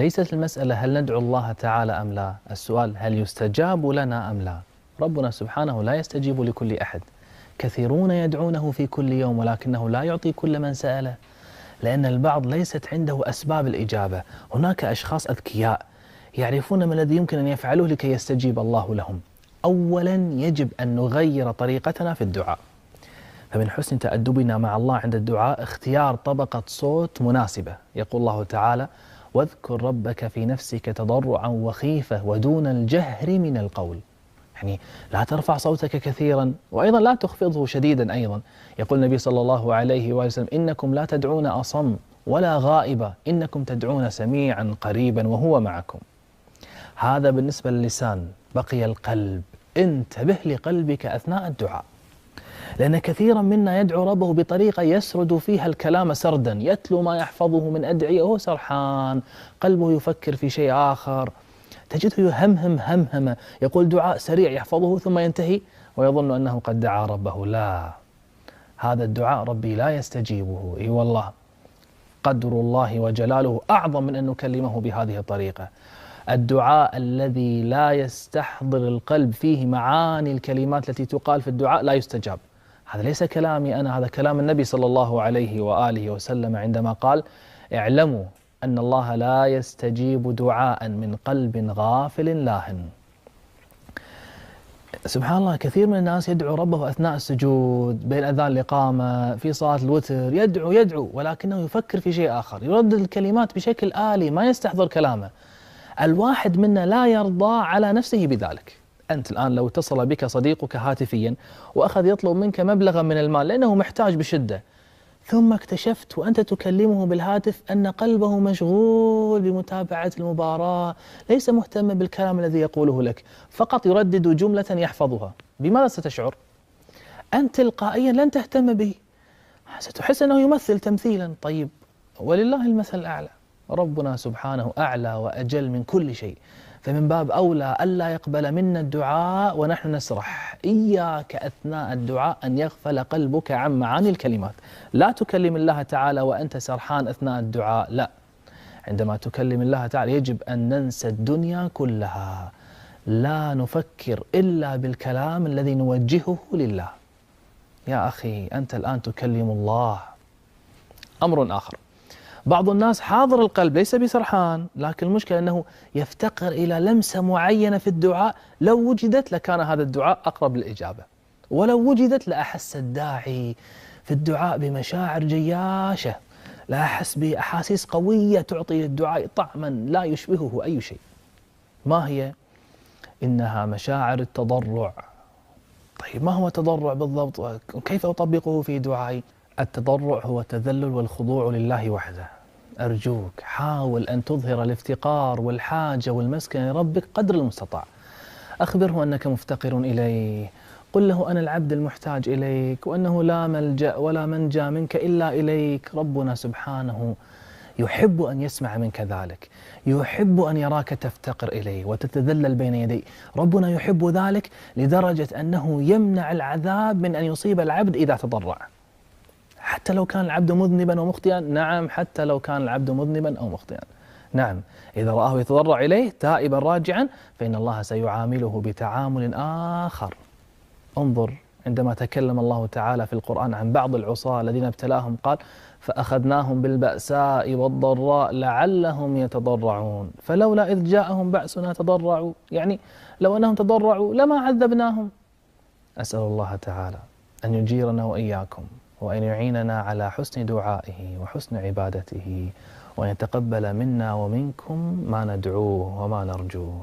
ليست المسألة هل ندعو الله تعالى أم لا، السؤال هل يستجاب لنا أم لا. ربنا سبحانه لا يستجيب لكل أحد، كثيرون يدعونه في كل يوم ولكنه لا يعطي كل من سأله، لأن البعض ليست عنده أسباب الإجابة. هناك أشخاص أذكياء يعرفون ما الذي يمكن أن يفعلوه لكي يستجيب الله لهم. أولا يجب أن نغير طريقتنا في الدعاء، فمن حسن تأدبنا مع الله عند الدعاء اختيار طبقة صوت مناسبة. يقول الله تعالى: واذكر ربك في نفسك تضرعا وخيفة ودون الجهر من القول. يعني لا ترفع صوتك كثيرا، وأيضا لا تخفضه شديدا. أيضا يقول النبي صلى الله عليه وسلم: إنكم لا تدعون أصم ولا غائبا، إنكم تدعون سميعا قريبا وهو معكم. هذا بالنسبة للسان. بقي القلب، انتبه لقلبك أثناء الدعاء، لأن كثيرا منا يدعو ربه بطريقة يسرد فيها الكلام سردا، يتلو ما يحفظه من أدعية وهو سرحان، قلبه يفكر في شيء آخر، تجده يهمهم همهمة، يقول دعاء سريع يحفظه ثم ينتهي ويظن أنه قد دعا ربه. لا، هذا الدعاء ربي لا يستجيبه. إي والله، قدر الله وجلاله أعظم من أن نكلمه بهذه الطريقة. الدعاء الذي لا يستحضر القلب فيه معاني الكلمات التي تقال في الدعاء لا يستجاب. هذا ليس كلامي أنا، هذا كلام النبي صلى الله عليه وآله وسلم عندما قال: اعلموا أن الله لا يستجيب دعاء من قلب غافل لاهٍ. سبحان الله، كثير من الناس يدعو ربه أثناء السجود، بين أذان الإقامة، في صلاة الوتر، يدعو ولكنه يفكر في شيء آخر، يردد الكلمات بشكل آلي ما يستحضر كلامه. الواحد منا لا يرضى على نفسه بذلك. أنت الآن لو اتصل بك صديقك هاتفيا وأخذ يطلب منك مبلغا من المال لأنه محتاج بشدة، ثم اكتشفت وأنت تكلمه بالهاتف أن قلبه مشغول بمتابعة المباراة، ليس مهتما بالكلام الذي يقوله لك، فقط يردد جملة يحفظها، بماذا ستشعر؟ أنت تلقائيا لن تهتم به، ستحس أنه يمثل تمثيلا. طيب، ولله المثل الأعلى، ربنا سبحانه أعلى وأجل من كل شيء، فمن باب أولى ألا يقبل منا الدعاء ونحن نسرح. إياك أثناء الدعاء أن يغفل قلبك عن معاني الكلمات. لا تكلم الله تعالى وأنت سرحان أثناء الدعاء، لا. عندما تكلم الله تعالى يجب أن ننسى الدنيا كلها، لا نفكر إلا بالكلام الذي نوجهه لله. يا أخي، أنت الآن تكلم الله. أمر آخر، بعض الناس حاضر القلب ليس بسرحان، لكن المشكلة أنه يفتقر إلى لمسة معينة في الدعاء، لو وجدت لكان هذا الدعاء أقرب للإجابة، ولو وجدت لأحس الداعي في الدعاء بمشاعر جياشة، لأحس بأحاسيس قوية تعطي للدعاء طعما لا يشبهه أي شيء. ما هي؟ إنها مشاعر التضرع. طيب، ما هو التضرع بالضبط؟ وكيف أطبقه في دعائي؟ التضرع هو التذلل والخضوع لله وحده. أرجوك حاول أن تظهر الافتقار والحاجة والمسكنة لربك قدر المستطاع. أخبره أنك مفتقر إليه، قل له أنا العبد المحتاج إليك، وأنه لا ملجأ ولا منجى منك إلا إليك. ربنا سبحانه يحب أن يسمع منك ذلك، يحب أن يراك تفتقر إليه وتتذلل بين يديه. ربنا يحب ذلك لدرجة أنه يمنع العذاب من أن يصيب العبد إذا تضرع، حتى لو كان العبد مذنبا ومخطئا. نعم، حتى لو كان العبد مذنبا أو مخطئا. نعم، إذا رآه يتضرع إليه تائبا راجعا فإن الله سيعامله بتعامل آخر. انظر عندما تكلم الله تعالى في القرآن عن بعض العصاة الذين ابتلاهم قال: فأخذناهم بالبأساء والضراء لعلهم يتضرعون فلولا إذ جاءهم بأسنا تضرعوا. يعني لو أنهم تضرعوا لما عذبناهم. أسأل الله تعالى أن يجيرنا وإياكم، وأن يعيننا على حسن دعائه وحسن عبادته، وأن يتقبل منا ومنكم ما ندعوه وما نرجوه.